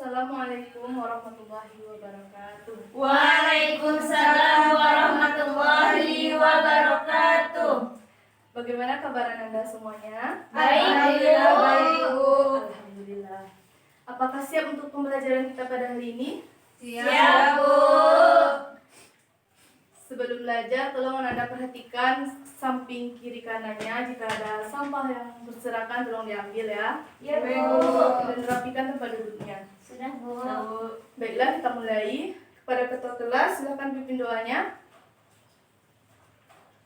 Assalamualaikum warahmatullahi wabarakatuh. Waalaikumsalam warahmatullahi wabarakatuh. Bagaimana kabar Anda semuanya? Baik, Alhamdulillah, Bu. baik, Bu. Alhamdulillah. Apakah siap untuk pembelajaran kita pada hari ini? Siap, Bu. Sebelum belajar, tolong Anda perhatikan samping kiri kanannya. Jika ada sampah yang berserakan, tolong diambil ya. Ya, Bu. Dan rapikan tempat duduknya. Sudah, Bu. Baiklah, kita mulai. Kepada ketua kelas, silakan pimpin doanya.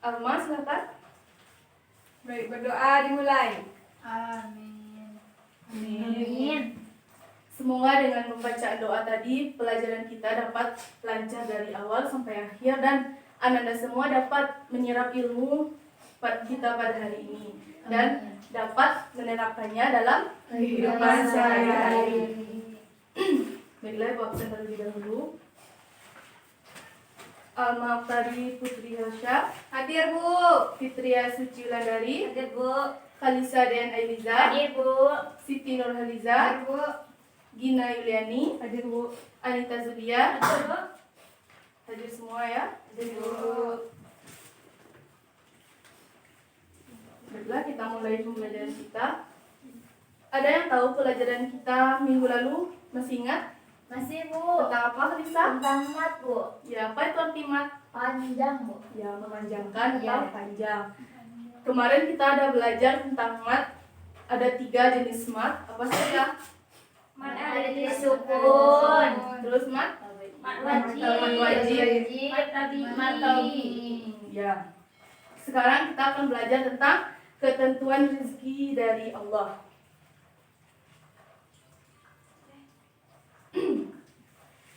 Alma, silakan. Baik, berdoa dimulai. Amin. Amin. Semoga dengan membacaan doa tadi, pelajaran kita dapat lancar dari awal sampai akhir dan Anda semua dapat menyerap ilmu kita pada hari ini dan dapat menerapkannya dalam kehidupan sehari-hari. Baiklah, Ibu absen terlebih dahulu. Alma Tari Putri Helsya, Hadir, Bu. Fitria Suci Wulandari, Hadir, Bu. Kalisa Den Ailiza, Hadir, Bu. Siti Nurhaliza, Bu. Gina Yuliani, Hadir, Bu. Anita Zulia. Hadir, Bu. Hadir semua ya. Hadir, Bu. Baiklah, kita mulai pembelajaran kita. Ada yang tahu pelajaran kita minggu lalu? Masih ingat? Masih, Bu. Tentang apa, Lisa? Tentang mat, Bu. Ya, apa itu arti mat? Panjang, Bu. Ya, memanjangkan atau Ya. panjang. Kemarin kita ada belajar tentang mat. Ada 3 jenis mat. Apa saja? Mat ada di sukun. Terus mat? Mat wajib. Mat wajib. Mat tabi'i. Ya. Sekarang kita akan belajar tentang ketentuan rezeki dari Allah.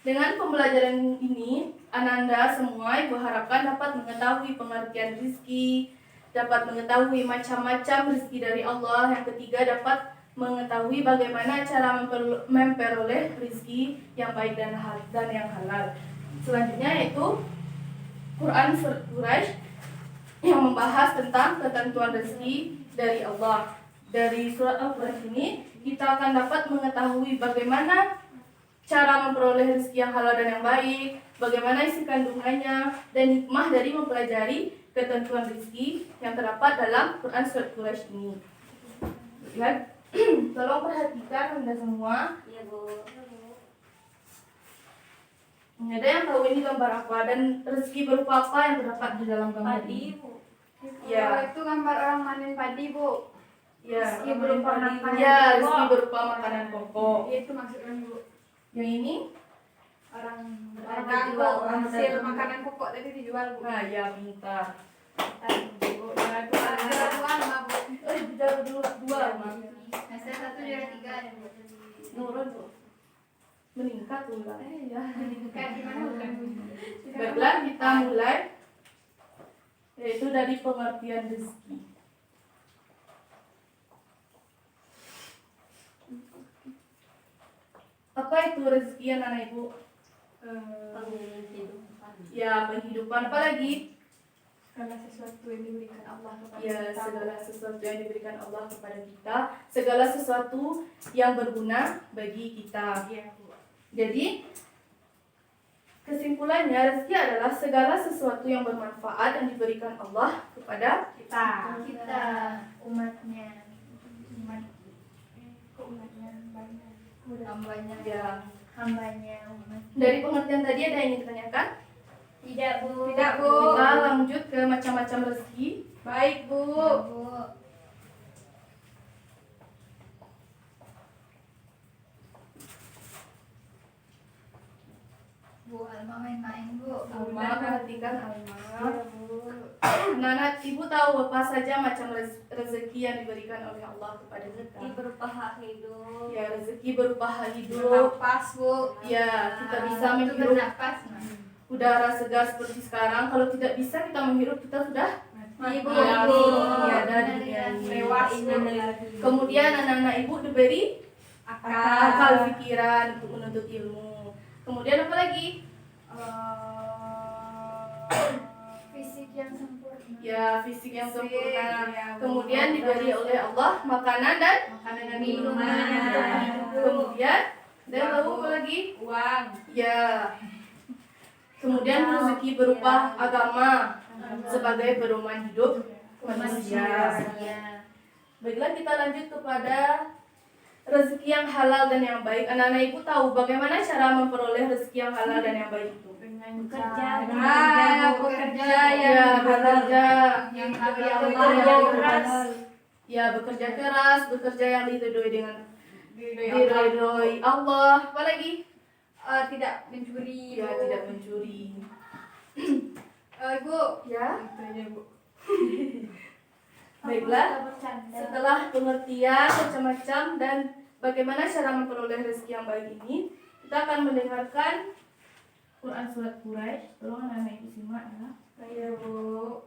Dengan pembelajaran ini, Ananda semua Ibu harapkan dapat mengetahui pengertian rezeki, dapat mengetahui macam-macam rezeki dari Allah. Yang ketiga, dapat mengetahui bagaimana cara memperoleh rezeki yang baik dan yang halal. Selanjutnya yaitu Quran Surat Quraisy yang membahas tentang ketentuan rezeki dari Allah. Dari surat Al-Quraisy ini kita akan dapat mengetahui bagaimana cara memperoleh rezeki yang halal dan yang baik, bagaimana isi kandungannya, dan hikmah dari mempelajari ketentuan rezeki yang terdapat dalam Quran Surat Quraisy ini. Lihat, tolong perhatikan Anda semua. Ya, Bu. Ada yang tahu ini gambar apa dan rezeki berupa apa yang terdapat di dalam gambar Padi, ini? Bu. Ya. Itu gambar orang manen padi, Bu. Ya, Rezeki berupa makanan ya, pokok. rezeki berupa makanan pokok. Itu maksudnya, Bu. Yang ini? Orang Orang dagang, Bu. jual, orang Hasil dagang. makanan pokok tadi dijual, Bu. Nah, ya, pintar. Bu. Itu ada dua sama, Bu. Dua, Mak. Hasil 1, 2, 3 ada, Bu. Nurun tuh. Meningkat tuh, Mak. Ya. Kayak gimana, bukan, Bu? Baiklah, kita mulai. Yaitu dari pengertian rezeki. Apa itu rezeki, anak ibu? Ya, penghidupan. Apa lagi? Segala sesuatu yang diberikan Allah kepada Ya, kita. segala sesuatu yang diberikan Allah kepada kita, segala sesuatu yang berguna bagi kita. Iya, Bu. Jadi, kesimpulannya rezeki adalah segala sesuatu yang bermanfaat yang diberikan Allah kepada Kita. Kita umatnya. Umat Umatnya banyak. hambanya. ya. Hambanya umat. Dari pengertian tadi ada yang ingin ditanyakan? Tidak, Bu. Tidak, Bu. Kita lanjut ke macam-macam rezeki. Baik, Bu. Ya, Bu. Bu, Alma main-main, Bu. Alma, perhatikan Alma. Iya, Bu. Nana, ibu tahu apa saja macam rezeki yang diberikan oleh Allah kepada Rezeki kita? berupa hak hidup. Ya, rezeki berupa hak hidup. Bernapas, Bu. Ya, kita bisa Itu menghirup bernapas, Mas. udara segar seperti sekarang. Kalau tidak bisa kita menghirup, kita sudah Mati, Bu. Ya, Bu. tiada di dunia ini. Lewat, Bu. Kemudian anak-anak ibu diberi Akal. akal pikiran untuk menuntut ilmu. Kemudian apa lagi? Fisik yang sempurna. Ya, fisik yang sempurna. Ya, Bu. Kemudian diberi oleh Allah makanan dan Makanan dan Minuman. minuman. kemudian Dan tahu apa lagi? Uang. Ya. Kemudian rezeki berupa agama sebagai pedoman hidup manusia. Baiklah, kita lanjut kepada rezeki yang halal dan yang baik. Anak-anak ibu tahu bagaimana cara memperoleh rezeki yang halal dan yang baik itu? Bekerja. Bekerja yang bekerja Yang keras. Ya, bekerja keras, bekerja yang diridhoi dengan diridhoi Allah. Apa lagi? Tidak mencuri. Ya, tidak mencuri. Ibu. Ya, Itu aja, Bu. baiklah. bercanda. Setelah pengertian macam-macam dan bagaimana cara memperoleh rezeki yang baik ini, kita akan mendengarkan Quran surat Quraisy. Tolong anak-anak ibu simak ya. Iya, Bu.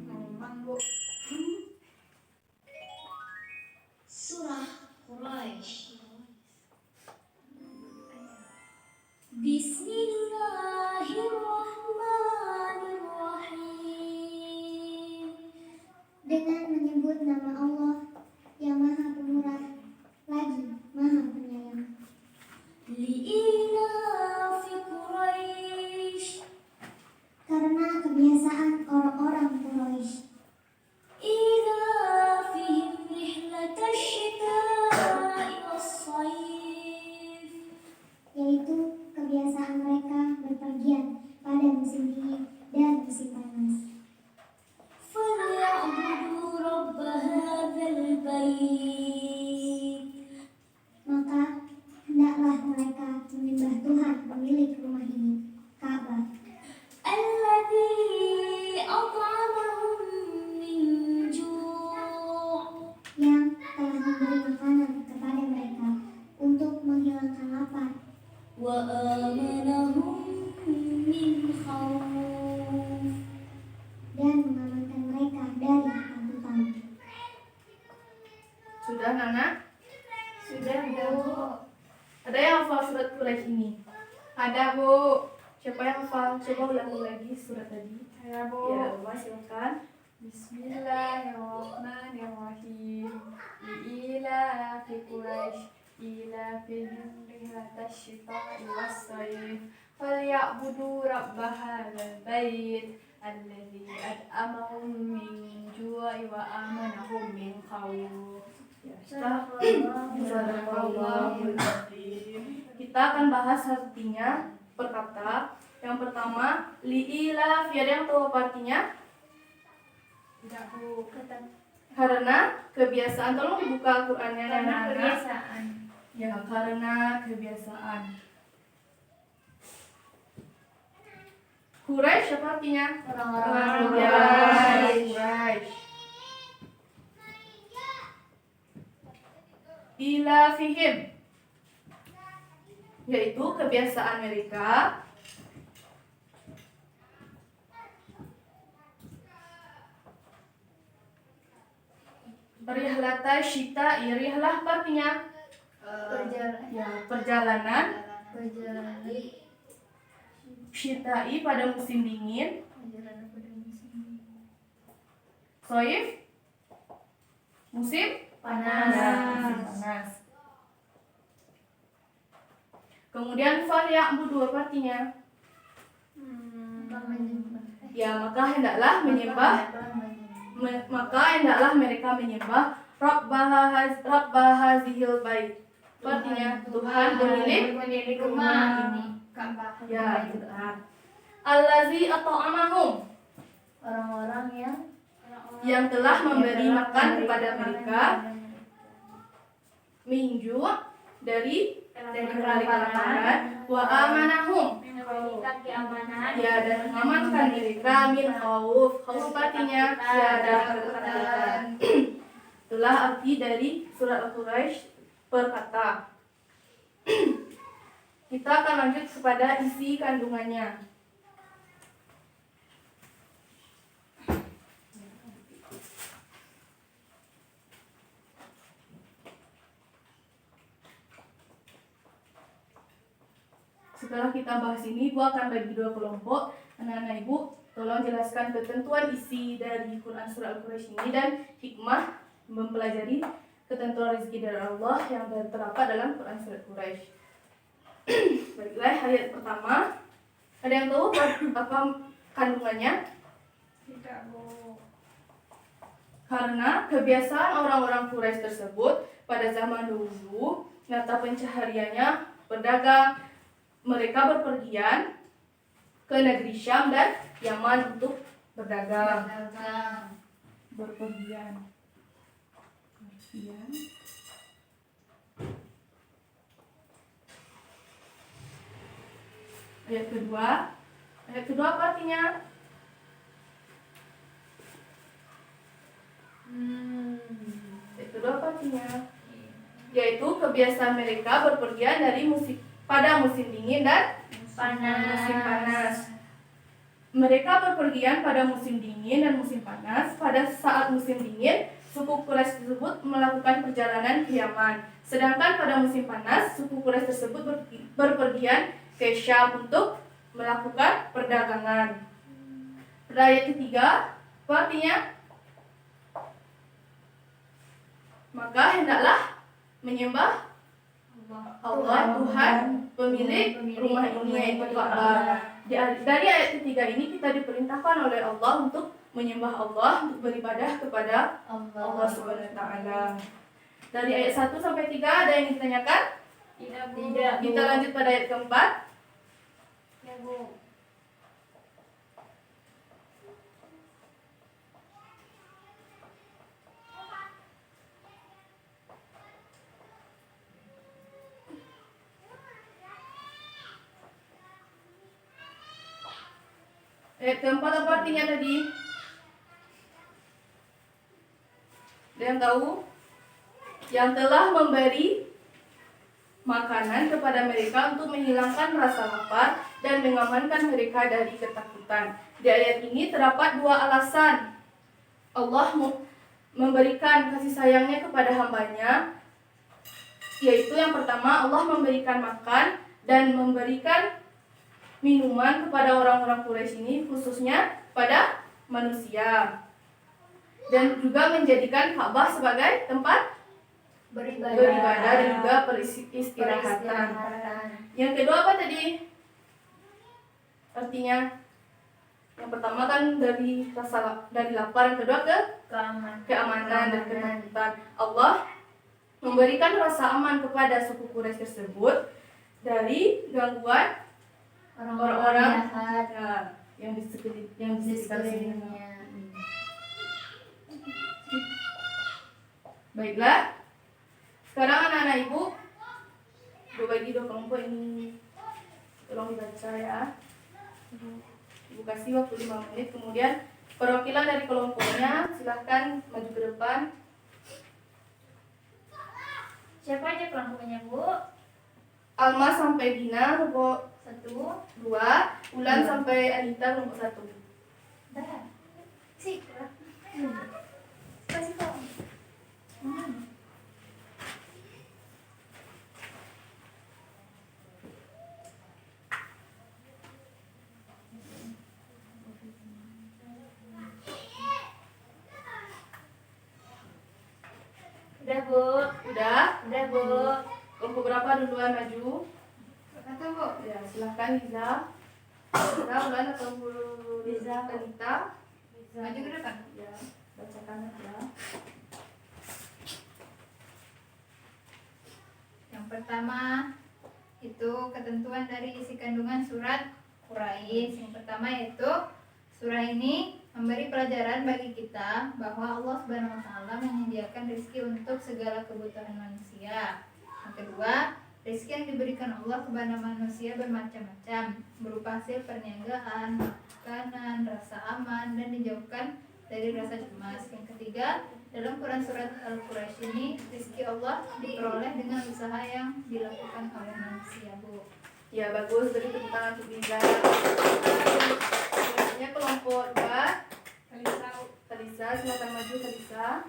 Ngomong, Bu. Surah Quraisy. Bismillahirrahmanirrahim. Dengan menyebut nama Allah yang Maha Pemurah lagi Maha Penyayang. Li'ilafi Quraisy. Karena kebiasaan orang-orang Quraisy, Ilafihim rihlatash syita'i was-sayf. yaitu kebiasaan mereka berpergian pada musim dingin dan musim panas. فليعبدوا رب هذا البيت. Maka hendaklah mereka menyembah Tuhan pemilik rumah ini, Ka'bah, الذي أطعمهم من جوع yang telah memberi makanan kepada mereka untuk menghilangkan lapar وآمنهم من خوف. dan mengamankan mereka dari ketakutan. Sudah, Nana? Sudah, Bu. Ada yang hafal surat Quraisy ini? Ada, Bu. Siapa yang hafal? Coba ulangi lagi surat tadi. Ada, Bu. Ya, Mas, silakan. Bismillahirrahmanirrahim. Li'ilafi Quraisy. Ilafihim rihlatash syita'i was-sayf. Falyabudu rabb hadzal bait alladzi at'amahum min ju'i wa amanahum min khawf. Ya, kita akan bahas artinya per kata. Yang pertama, li'ilaf. Ada yang tahu apa artinya? Tidak, Bu. Karena kebiasaan. Tolong dibuka Qur'annya, Karena Nana. kebiasaan. Ya, karena kebiasaan. Quraisy apa artinya? Orang-orang Quraisy. Ilafihim, yaitu kebiasaan mereka rihlata syita. Rihlah apa artinya? Ya, perjalanan. Syita'i pada musim dingin. Soif musim Panas. Ya, musim panas. Kemudian fal ya'budu apa artinya? Ya, maka hendaklah menyembah. Maka hendaklah mereka menyembah Rabbah hazihil bait. Apa artinya? Tuhan pemilik rumah ini. Ka'bah. Ya, benar. Allazi at'amahum, Orang-orang yang telah memberi makan kepada mereka minju dari kelaparan, wa amanahum, menegakkan keamanan. Ya, dan mengamankan mereka min khauf. Khauf artinya tiada ketakutan. Itulah arti dari surat Al-Quraisy per kata. Kita akan lanjut kepada isi kandungannya. Setelah kita bahas ini, Ibu akan bagi dua kelompok. Anak-anak Ibu, tolong jelaskan ketentuan isi dari Quran Surah Al-Quraisy ini dan hikmah mempelajari ketentuan rezeki dari Allah yang terdapat dalam Quran Surah Al-Quraisy. Baiklah, ayat pertama. Ada yang tahu apa kandungannya? Tidak, Bu. Karena kebiasaan orang-orang Quraisy tersebut pada zaman dulu, mata pencahariannya berdagang. Mereka berpergian ke negeri Syam dan Yaman untuk berdagang. Berpergian. Ayat kedua. Ayat kedua apa artinya? Ayat kedua apa artinya? Yaitu kebiasaan mereka berpergian pada musim dingin dan musim panas. Mereka berpergian pada musim dingin dan musim panas. Pada saat musim dingin, suku Quraisy tersebut melakukan perjalanan ke Yaman. Sedangkan pada musim panas, suku Quraisy tersebut berpergian ke Syam untuk melakukan perdagangan. Pada ayat ketiga, apa artinya? Maka hendaklah menyembah Allah Tuhan pemilik rumah ini, yaitu Ka'bah. Dari ayat ketiga ini kita diperintahkan oleh Allah untuk menyembah Allah, untuk beribadah kepada Allah Subhanahu wa taala. Dari ayat 1 sampai 3 ada yang ditanyakan? Tidak, Bu. Kita lanjut pada ayat keempat. Ya, Bu. Ayat keempat apa artinya tadi? Ada yang tahu? Yang telah memberi makanan kepada mereka untuk menghilangkan rasa lapar dan mengamankan mereka dari ketakutan. Di ayat ini terdapat dua alasan Allah memberikan kasih sayangnya kepada hambanya, yaitu yang pertama Allah memberikan makan dan memberikan minuman kepada orang-orang Quraisy ini, khususnya pada manusia, dan juga menjadikan Ka'bah sebagai tempat beribadah dan juga peristirahatan. Yang kedua apa tadi? Artinya yang pertama kan dari lapar, yang kedua ke keamanan dan ketakutan. Allah memberikan rasa aman kepada suku Quraisy tersebut dari gangguan orang-orang yang di sekitar sini. Baiklah, sekarang anak-anak Ibu bagi dua kelompok ini, tolong dibaca ya. Ibu kasih waktu 5 menit, kemudian perwakilan dari kelompoknya silahkan maju ke depan. Siapa aja kelompoknya, Bu? Alma sampai Dina kelompok 1, 2, Ulan sampai Anita kelompok 1. dah. Sih, kasih tahu. Udah, Bu. Udah, Bu. Kelompok berapa duluan maju? Kata, Bu. Ya, silahkan Liza. Liza, Ulan atau Bu Liza, Anita? Maju ke depan. Ya, bacakan aja. Yang pertama itu ketentuan dari isi kandungan surat Quraisy. Yang pertama yaitu surah ini memberi pelajaran bagi kita bahwa Allah Subhanahu wa taala menyediakan rezeki untuk segala kebutuhan manusia. Yang kedua, Rezeki yang diberikan Allah kepada manusia bermacam-macam, berupa hasil perniagaan, makanan, rasa aman, dan dijauhkan dari rasa cemas. Yang ketiga, dalam Quran surat Al-Quraisy ini, rezeki Allah diperoleh dengan usaha yang dilakukan oleh manusia, Bu. Ya, bagus. Beri tepuk tangan untuk Liza. Selanjutnya kelompok 2. Kalisa, silakan maju Kalisa.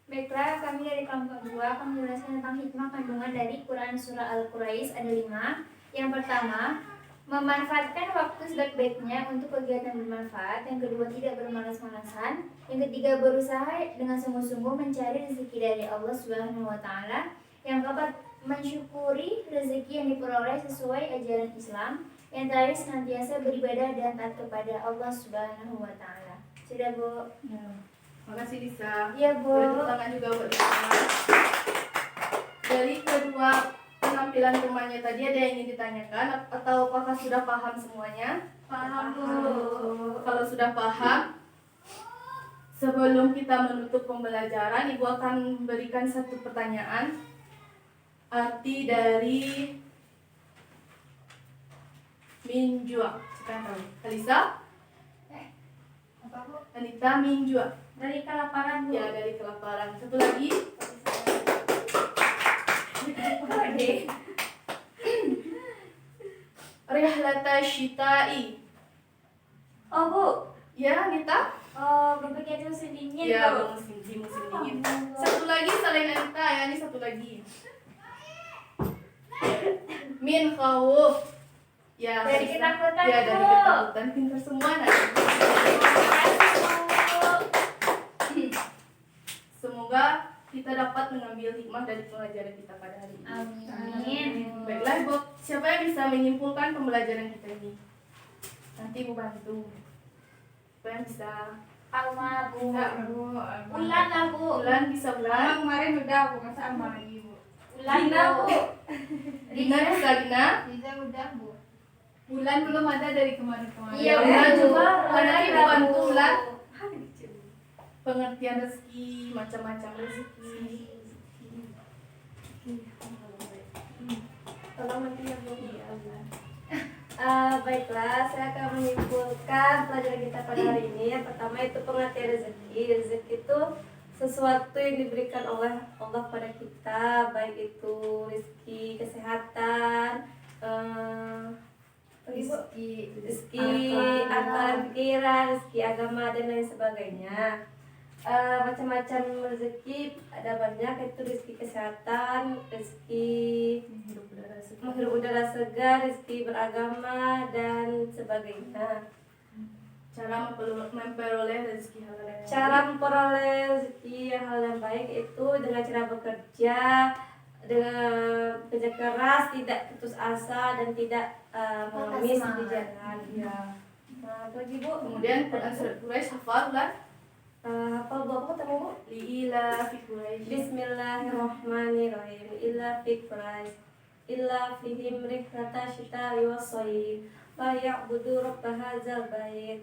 Baiklah, kami dari kelompok 2 akan menjelaskan tentang hikmah kandungan dari Quran Surah Al-Quraisy. Ada 5. Yang pertama, memanfaatkan waktu sebaik-baiknya untuk kegiatan bermanfaat. Yang kedua, tidak bermalas-malasan. Yang ketiga, berusaha dengan sungguh-sungguh mencari rezeki dari Allah Subhanahu wa Ta'ala. Yang keempat, mensyukuri rezeki yang diperoleh sesuai ajaran Islam. Yang terakhir, senantiasa beribadah dan taat kepada Allah Subhanahu wa Ta'ala. Sudah, Bu? Ya. Makasih Lisa. Iya, Bu. Boleh tepuk tangan juga buat Lisa. Dari kedua penampilan temannya tadi ada yang ingin ditanyakan atau apakah sudah paham semuanya? Paham, Bu. Kalau sudah paham, sebelum kita menutup pembelajaran, Ibu akan memberikan satu pertanyaan. Arti dari minjua. Siapa yang tahu? Kalisa? Apa, Bu? Anita, minjua. Dari kelaparan, Bu. Ya, dari kelaparan. Satu lagi. Rihlata Shita'i. Oh, Bu. Ya, Anita? Oh, berpikir di musim dingin, Ya, Bu. di musim dingin. Satu lagi selain Anita ya, ini satu lagi. Min khawuf. Ya, Dari Kalisa. ketakutan, Ya, dari Bu. ketakutan. Pintar semua nak. Semoga kita dapat mengambil hikmah dari pelajaran kita pada hari ini. Amin. Baiklah, Ibu. Siapa yang bisa menyimpulkan pembelajaran kita ini? Nanti Ibu bantu. Siapa yang bisa? Alma, Bu. Bu. Ulan lah, Bu. Bulan bisa bulan. Kemarin udah, Bu. Masa sama lagi, Bu. Ulan, Dina, Bu. Dina bisa Dina. Liza udah, Bu. Bulan belum ada dari kemarin-kemarin. Iya, Bulan Bu. coba. Ulan Nanti Ibu lah, bantu Bu. Bulan. Pengertian rezeki, macam-macam rezeki. Tolong nanti ya Bu. Iya, Bulan. Baiklah, saya akan menyimpulkan pelajaran kita pada hari ini. Yang pertama itu pengertian rezeki. Rezeki itu sesuatu yang diberikan oleh Allah pada kita, baik itu rezeki kesehatan, rezeki akal pikiran, rezeki agama dan lain sebagainya. Macam-macam rezeki ada banyak, itu rezeki kesehatan, rezeki menghirup udara segar, rezeki beragama dan sebagainya. Cara memperoleh rezeki halal yang Cara memperoleh rezeki yang hal yang baik itu dengan cara bekerja, dengan bekerja keras, tidak putus asa dan tidak mengemis di jalan. Ya. Nah, apa lagi Bu? Kemudian Quran surat Quraisy hafal Bulan. Hafal Bu, apa ketemu Bu? Liila fi Quraisy. Bismillahirrahmanirrahim. Illa fi Quraisy illa fihim rihlata syita'i was-sayf fa ya'budu rabb hadzal bait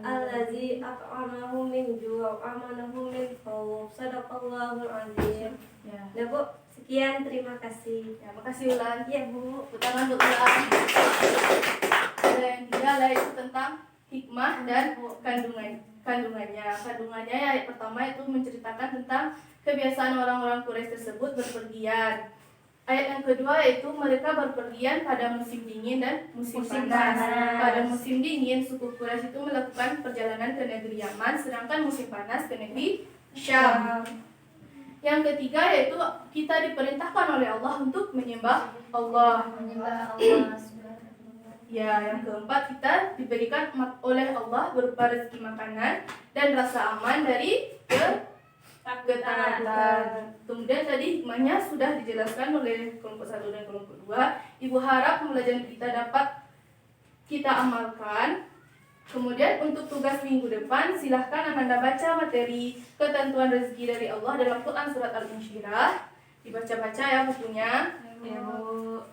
allazi at'amahum min ju' wa amanahum min khawf. Shadaqallahul azim. Ya. Nah Bu, sekian, terima kasih. Ya, makasih Ulan. Ya Bu. Tangan untuk Ulan. Ada yang tiga yaitu tentang hikmah dan kandungannya. Kandungannya ya pertama itu menceritakan tentang kebiasaan orang-orang Quraisy tersebut berpergian. Ayat yang kedua yaitu mereka berpergian pada musim dingin dan musim panas. Pada musim dingin suku Quraisy itu melakukan perjalanan ke negeri Yaman, sedangkan musim panas ke negeri Syam. Yang ketiga yaitu kita diperintahkan oleh Allah untuk menyembah Allah. Menyembah Allah. Ya, yang keempat kita diberikan oleh Allah berupa rezeki makanan dan rasa aman dari ketakutan. Kemudian tadi hikmahnya sudah dijelaskan oleh kelompok 1 dan kelompok 2. Ibu harap pembelajaran kita dapat kita amalkan. Kemudian untuk tugas minggu depan silahkan Anda baca materi ketentuan rezeki dari Allah dalam Quran surat Al-Insyirah. Dibaca-baca ya bukunya. Ya, Bu.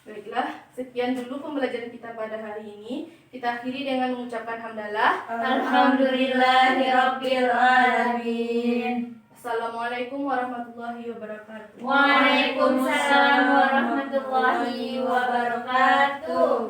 Baiklah, sekian dulu pembelajaran kita pada hari ini. Kita akhiri dengan mengucapkan hamdalah. Alhamdulillahirabbil alamin. Wassalamualaikum warahmatullahi wabarakatuh. Waalaikumsalam warahmatullahi wabarakatuh.